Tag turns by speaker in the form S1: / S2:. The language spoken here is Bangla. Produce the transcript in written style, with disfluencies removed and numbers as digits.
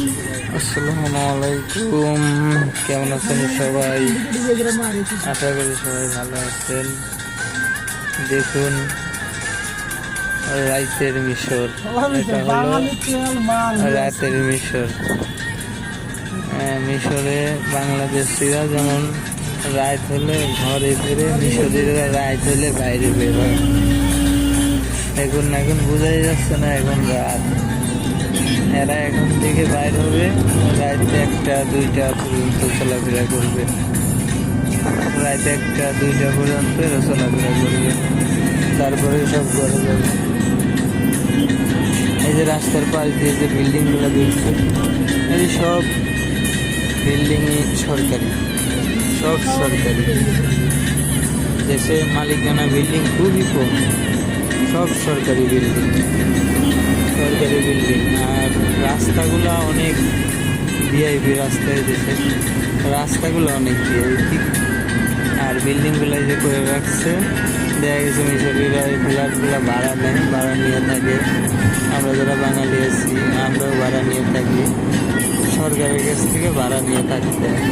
S1: আসসালামু আলাইকুম, কেমন আছেন সবাই? আশা করি সবাই ভালো আছেন। দেখুন, রাতের মিশর, এটা হলো রাতের মিশর। মিশরে বাংলাদেশিরা যেমন রাত হলে ঘরে ফিরে, মিশরীরা রাত হলে বাইরে বের হয়। এখন বোঝাই যাচ্ছে না এখন রাত। এরা এখন থেকে বাইর হবে, রাত 1-2টা পর্যন্ত চলাফেরা করবে। রাত 1-2টা পর্যন্ত এরা চলাফেরা করবে, তারপরে সব ঘরে যাবে। এই যে রাস্তার পাশ দিয়ে যে বিল্ডিংগুলো দেখছে, এই সব বিল্ডিংই সরকারি, সব সরকারি। দেশে মালিকানা বিল্ডিং খুবই কম, সব সরকারি বিল্ডিং। আর রাস্তাগুলো অনেক ভিআইপি রাস্তায় দেশে, রাস্তাগুলো অনেক ভিআইপি। আর বিল্ডিংগুলো যে করে রাখছে, দেখা গেছে মিশরীরা এই ফ্ল্যাটগুলো ভাড়া নেয়, ভাড়া নিয়ে থাকে। আমরা যারা বাঙালি আছি, আমরাও ভাড়া নিয়ে থাকি, সরকারের কাছ থেকে ভাড়া নিয়ে থাকতে হয়।